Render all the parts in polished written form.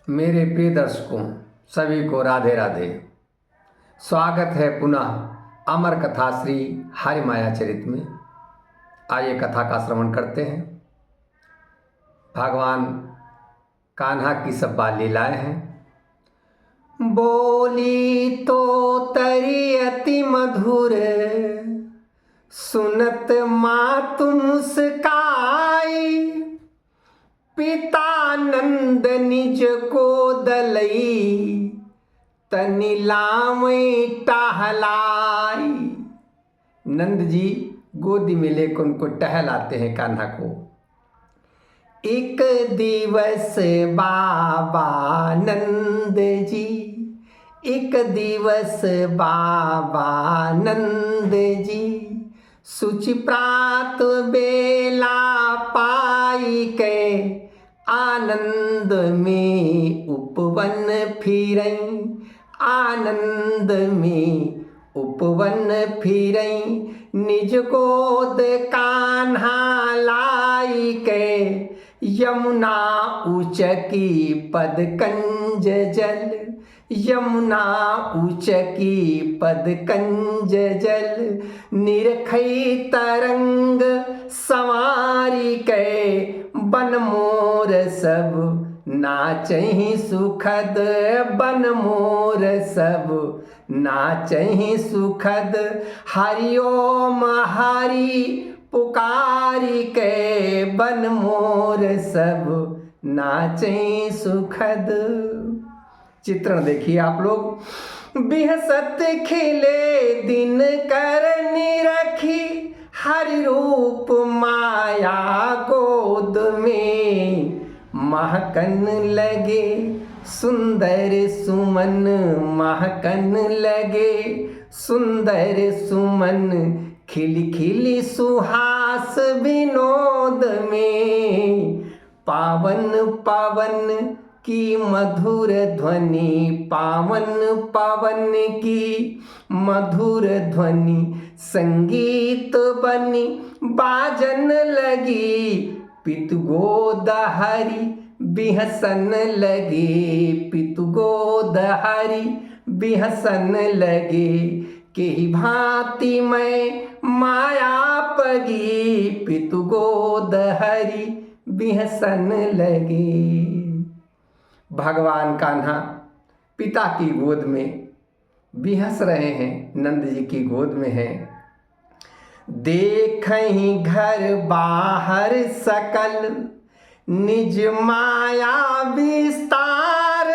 मेरे प्रिय दर्शकों सभी को राधे राधे। स्वागत है पुनः अमर कथा श्री हरि माया चरित में। आइए कथा का श्रवण करते हैं। भगवान कान्हा की सब बाल लीलाएं हैं। बोली तो तरी अति मधुर, सुनत मात मुस्काई। पिता नंद निज को दलई, तनि लावई टहलाई। नंद जी गोदी में लेकर उनको टहलाते हैं कान्हा को। एक दिवस बाबा नंद जी, एक दिवस बाबा नंद जी, सुचि प्रात बेला पाई के आनंद में उपवन फिरई। आनंद में उपवन फिरई, निज गोद कान्हा लाई के। यमुना उचकी पद कंज जल, यमुना उचकी पद कंज जल। निरखई तरंग संवारी के, बन मोर सब नाचहि सुखद। बन मोर सब नाचहि सुखद। हरि ओम हरि पुकारी के, बन मोर सब नाचहि सुखद। चित्रण देखिए आप लोग। बिहसत खिले दिन कर निरखी, हरि रूप माया गोद में। महकन लगे सुंदर सुमन, महकन लगे सुंदर सुमन। खिली खिली सुहास विनोद में। पावन पवन की मधुर ध्वनि, पावन पवन की मधुर ध्वनि। संगीत बनी बाजन लगी, पितु गोद हरि बिहसन लगे। पितु गोद हरि बिहसन लगे, केहि भांति मैं माया पगी। पितु गोद हरि बिहसन लगे। भगवान कान्हा पिता की गोद में बिहस रहे हैं, नंद जी की गोद में हैं। देखहि घर बाहर सकल, निज माया विस्तार।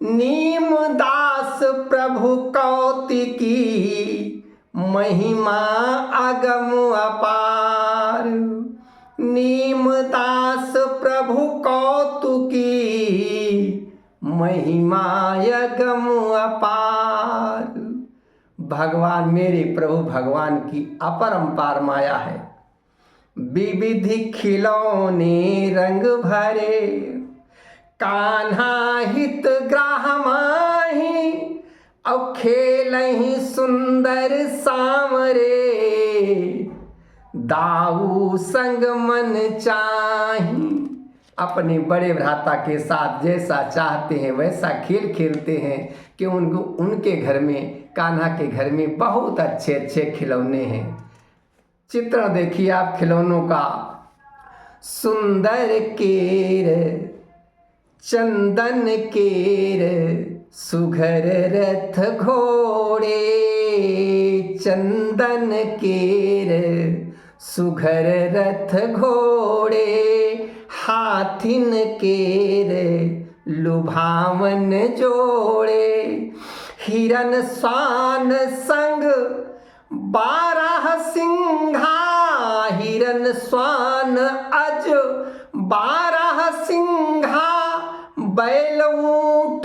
नीम दास प्रभु कौतिकी, महिमा अगम अपार। नीम दास प्रभु कौतुकी, महिमा अगम अपार। भगवान मेरे प्रभु भगवान की अपरंपार माया है। विविधि खिलौने रंग भरे, कान्हा हित ग्राह माही। और खेलहि सुंदर सांवरे, दाऊ संग मन चाही। अपने बड़े भ्राता के साथ जैसा चाहते हैं वैसा खेल खेलते हैं कि उनके घर में, कान्हा के घर में बहुत अच्छे अच्छे खिलौने हैं। चित्रण देखिए आप खिलौनों का। सुंदर केर चंदन केर, सुघर रथ घोड़े। चंदन केर सुघर रथ घोड़े, हाथिन केर लुभावन जोड़े। हिरन स्वान संग 12 सिंघा, हिरन स्वान अज 12 सिंघा। बैल ऊंट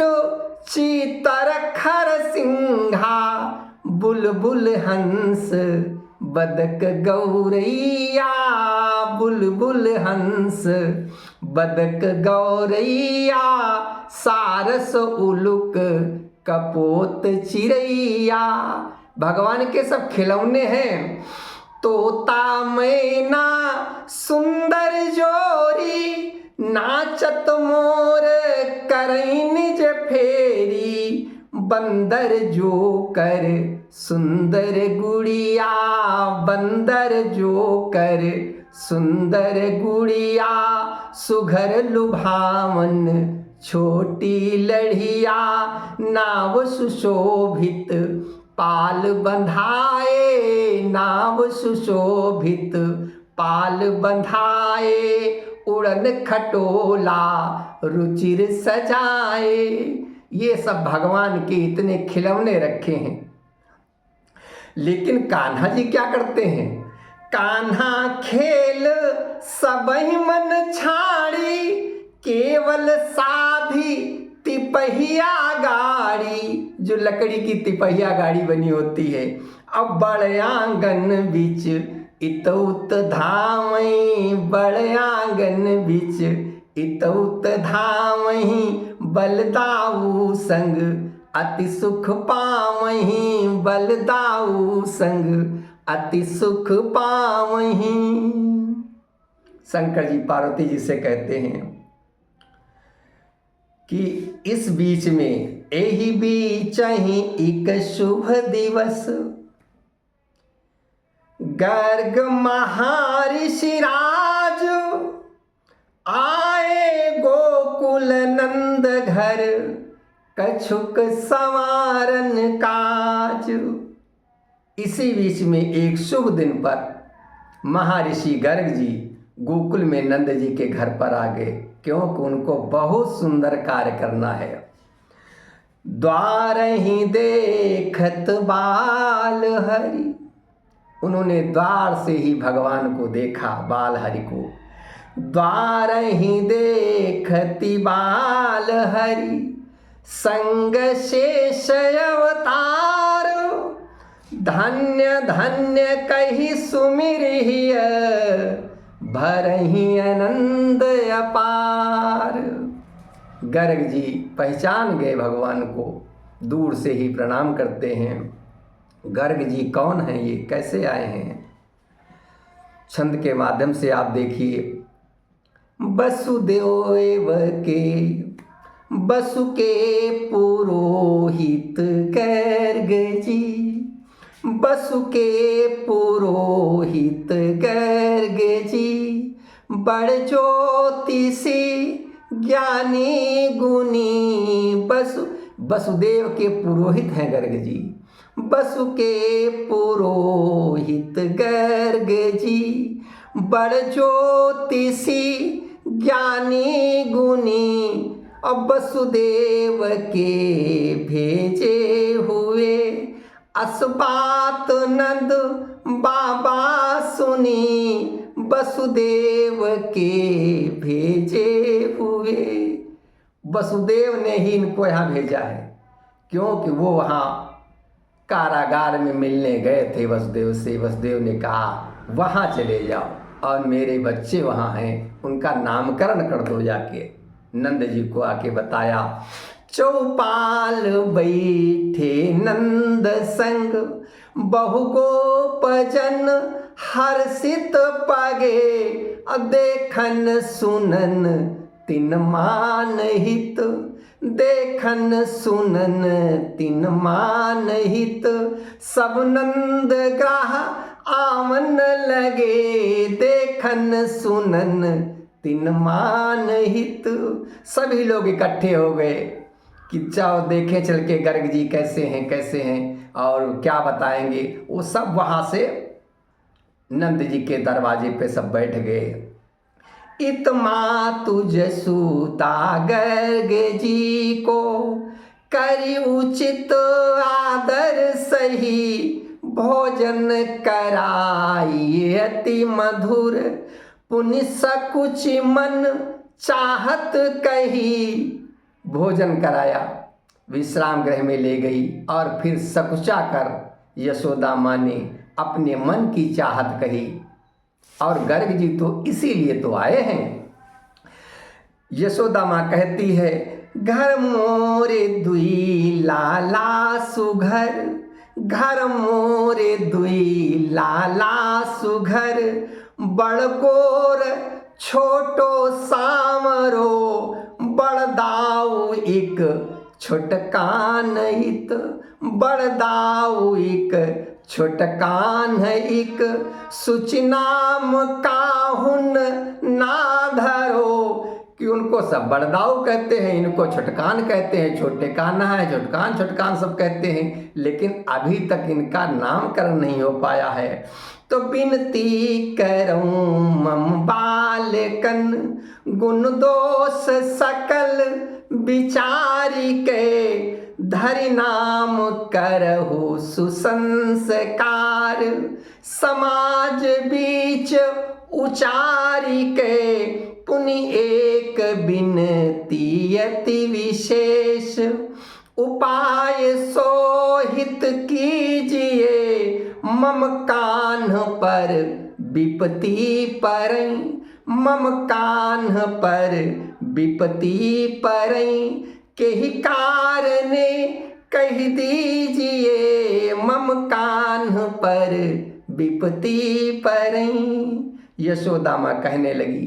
चीतर खर सिंघा, बुलबुल हंस बदक गौरैया। बुलबुल हंस बदक गौरैया, सारस उलुक कपोत चिरैया। भगवान के सब खिलौने हैं। तोता मैना सुंदर जोरी, नाचत मोर कर फेरी बंदर जो कर सुंदर गुड़िया, बंदर जो कर सुंदर गुड़िया, सुघर लुभावन छोटी लड़िया, नाव सुशोभित पाल बंधाए, नाव सुशोभित पाल बंधाए, उड़न खटोला रुचिर सजाए। ये सब भगवान के इतने खिलौने रखे हैं। लेकिन कान्हा जी क्या करते हैं? कान्हा खेल सबहि मन छाड़ी, केवल साधी तिपहिया गाड़ी, जो लकड़ी की तिपहिया गाड़ी बनी होती है। अब बड़ आंगन बिच इतउत धामई, बड़ आंगन बिच इतउत धामहि, बलदाऊ संग अति सुख पावहीं, बलदाऊ संग अति सुख पावहीं। शंकर जी पार्वती जी से कहते हैं कि इस बीच में एही बीच ही एक शुभ दिवस, गर्ग महर्षि राज आए गोकुल नंद घर, कछुक संवारन काज। इसी बीच में एक शुभ दिन पर महर्षि गर्ग जी गोकुल में नंद जी के घर पर आ गए, क्योंकि उनको बहुत सुंदर कार्य करना है। द्वार ही देखत बाल हरि, उन्होंने द्वार से ही भगवान को देखा, बाल हरि को। द्वार ही देखती बाल हरि, संग शेष अवतार, धन्य धन्य कही सुमिरिय, भरहि आनंद अपार। गर्ग जी पहचान गए भगवान को, दूर से ही प्रणाम करते हैं। गर्ग जी कौन हैं, ये कैसे आए हैं? छंद के माध्यम से आप देखिए। वसुदेव के पुरोहित गर्ग जी, वसु के पुरोहित गर्ग जी, बड़ ज्योतिषी ज्ञानी गुणी। वसुदेव के पुरोहित हैं गर्ग जी, वसु के पुरोहित गर्ग जी, बड़ ज्योतिषी ज्ञानी गुणी। अब वसुदेव के भेजे हुए, असबात नंद बाबा सुनी, वसुदेव के भेजे हुए। वसुदेव ने ही इनको यहाँ भेजा है, क्योंकि वो वहाँ कारागार में मिलने गए थे वसुदेव से। वसुदेव ने कहा वहाँ चले जाओ और मेरे बच्चे वहाँ हैं, उनका नामकरण कर दो जाके। नंद जी को आके बताया। चौपाल बैठे नंद संग, बहुगोप जन हर्षित पागे, देखन सुनन तिन मान हित, देखन सुनन तिन मान हित। सब नंद ग्राह आवन लगे, देखन सुनन तिन मान हित। सभी लोग इकट्ठे हो गए कि जाओ देखें चल के गर्ग जी कैसे हैं और क्या बताएंगे। वो सब वहाँ से नंद जी के दरवाजे पे सब बैठ गए। इतमा तुझ सूता गर्ग जी को, करी उचित आदर सही, भोजन कराई अति मधुर, पुनि सकुच मन चाहत कही। भोजन कराया, विश्राम गृह में ले गई और फिर सकुचा कर यशोदा माँ ने अपने मन की चाहत कही। और गर्ग जी तो इसीलिए तो आए हैं। यशोदा माँ कहती है, घर मोरे दुई लाला सुघर, घर मोरे दुई लाला सुघर, बड़कोर छोटो सामरो, बड़दाऊ एक छोटकान हित बड़दाऊ इक छोटकान इक सुचनाम काहुन ना धरो कि उनको सब बड़दाऊ कहते हैं, इनको छोटकान कहते हैं, छोटे कान्हा है, छोटकान छोटकान सब कहते हैं, लेकिन अभी तक इनका नामकरण नहीं हो पाया है। तो बिनती करऊं मम बालकन गुण दोष सकल विचारी के धरि नाम करहु सुसंस्कार समाज बीच उचारी के पुनि एक बिनती अति विशेष उपाय सोहित कीजिए मम कान्ह पर विपत्ति परई मम कान्ह पर विपत्ति परई केहि कारणे कह दीजिए मम कान्ह पर विपत्ति परई। यशोदा माँ कहने लगी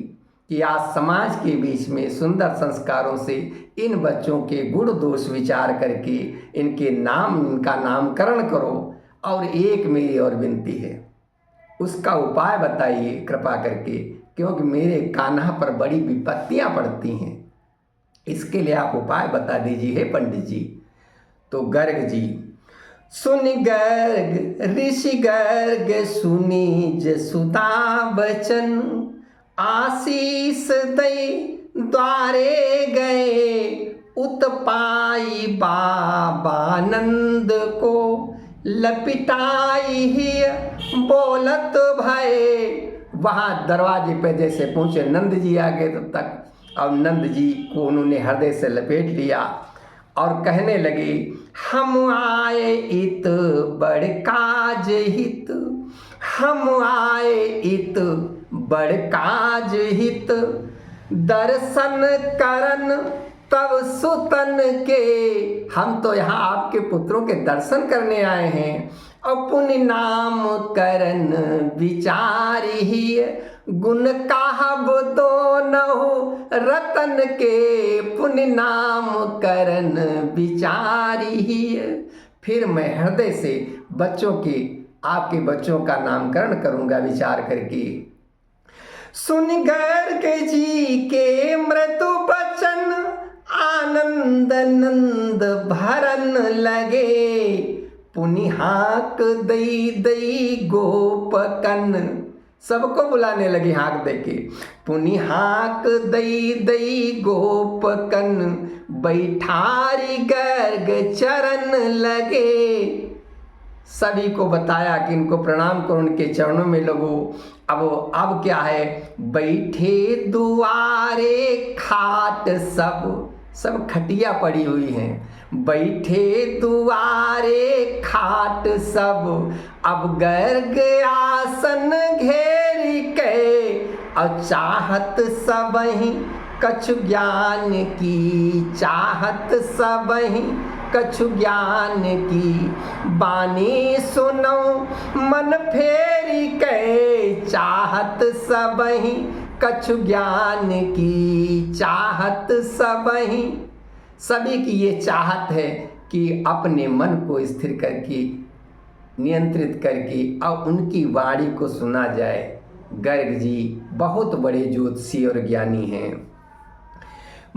कि आज समाज के बीच में सुंदर संस्कारों से इन बच्चों के गुण दोष विचार करके इनका नामकरण करो। और एक मेरी और विनती है, उसका उपाय बताइए कृपा करके, क्योंकि मेरे कान्हा पर बड़ी विपत्तियां पड़ती हैं, इसके लिए आप उपाय बता दीजिए हे पंडित जी। तो गर्ग जी सुन गर्ग ऋषि गर्ग सुनी जसुदा बचन आशीष दई द्वारे गए उत्पाई बाबानंद को लपिटाई ही बोलत भये। वहाँ दरवाजे पे जैसे पहुँचे नंद जी आ गए तब तक, और नंद जी को उन्होंने हृदय से लपेट लिया और कहने लगे हम आए इत बड़ काज हित हम आए इत बड़ काज हित दर्शन करन तब सुतन के। हम तो यहाँ आपके पुत्रों के दर्शन करने आए हैं और पुण्य नाम करन विचारी गुण कहब दोनहु रतन के पुण्य नाम करन विचारी। फिर मैं हृदय से आपके बच्चों का नामकरण करूंगा विचार करके। सुन गर्ग जी के मृदु बचन आनंद नंद भरन लगे पुनि हाक दई दई गोपकन। सबको बुलाने लगी हाक दे के, पुनि हाक दई दई गोपकन बैठारी गर्ग चरण लगे। सभी को बताया कि इनको प्रणाम करो, उनके चरणों में लगो। अब क्या है, बैठे दुआरे खाट सब खटिया पड़ी हुई हैं, बैठे दुआरे खाट सब अब गर्ग आसन घेरी के और चाहत सबही कछु ज्ञान की चाहत सबही कछु ज्ञान की बानी सुनो मन फेरी के चाहत सबही कछु ज्ञान की चाहत सबही। सभी की ये चाहत है कि अपने मन को स्थिर करके नियंत्रित करके और उनकी वाणी को सुना जाए। गर्ग जी बहुत बड़े ज्योतिषी और ज्ञानी हैं।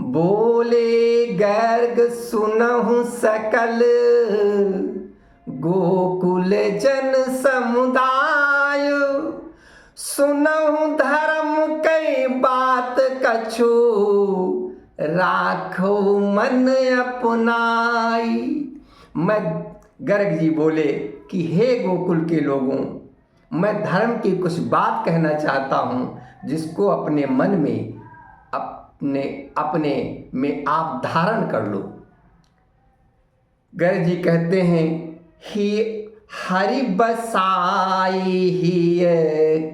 बोले गर्ग सुनहु सकल गोकुल जन समुदाय सुनहु धर्म कई बात कछु राखो मन अपनाई। मैं गर्ग जी बोले कि हे गोकुल के लोगों, मैं धर्म की कुछ बात कहना चाहता हूँ जिसको अपने मन में अपने में आप धारण कर लो। गर्ग जी कहते हैं ही हरि बसाई ही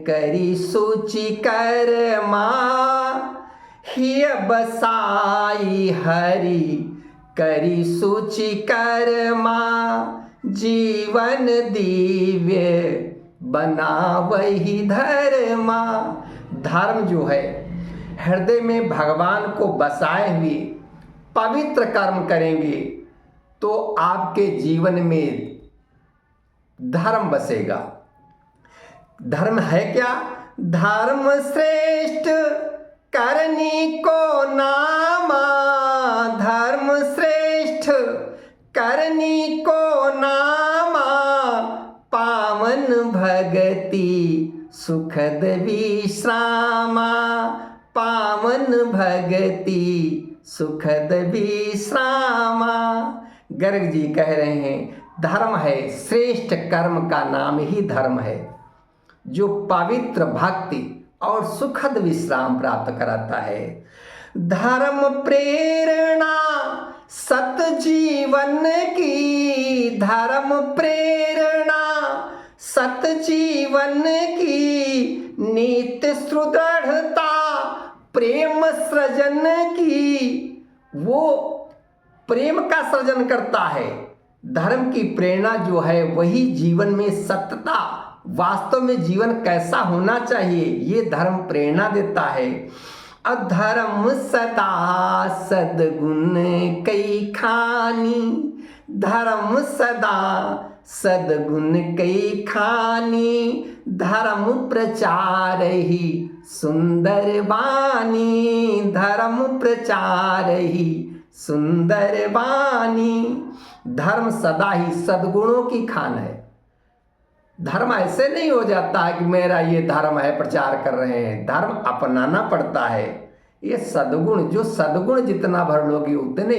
करी सूची कर माँ ही बसाई हरि करी सूची कर माँ जीवन दिव्य बना वही धर्मा। धर्म जो है हृदय में भगवान को बसाए हुए पवित्र कर्म करेंगे तो आपके जीवन में धर्म बसेगा। धर्म है क्या? धर्म श्रेष्ठ करनी को नामा, धर्म श्रेष्ठ करनी को नामा, पावन भगति सुखद विश्रामा, पावन भगति सुखद विश्रामा। गर्ग जी कह रहे हैं धर्म है, श्रेष्ठ कर्म का नाम ही धर्म है, जो पवित्र भक्ति और सुखद विश्राम प्राप्त कराता है। धर्म प्रेरणा सत जीवन की, धर्म प्रेरणा सत जीवन की, नित्य सुदृढ़ता प्रेम सृजन की। वो प्रेम का सृजन करता है। धर्म की प्रेरणा जो है वही जीवन में सत्यता, वास्तव में जीवन कैसा होना चाहिए, ये धर्म प्रेरणा देता है। अधर्म सदा सद्गुण कई खानी, धर्म सदा सद्गुण कई खानी, धर्म प्रचार ही सुंदर वाणी, धर्म प्रचार ही सुंदर वाणी। धर्म सदा ही सद्गुणों की खान है। धर्म ऐसे नहीं हो जाता है कि मेरा ये धर्म है, प्रचार कर रहे हैं। धर्म अपनाना पड़ता है। ये सद्गुण, जो सद्गुण जितना भर लोगे उतने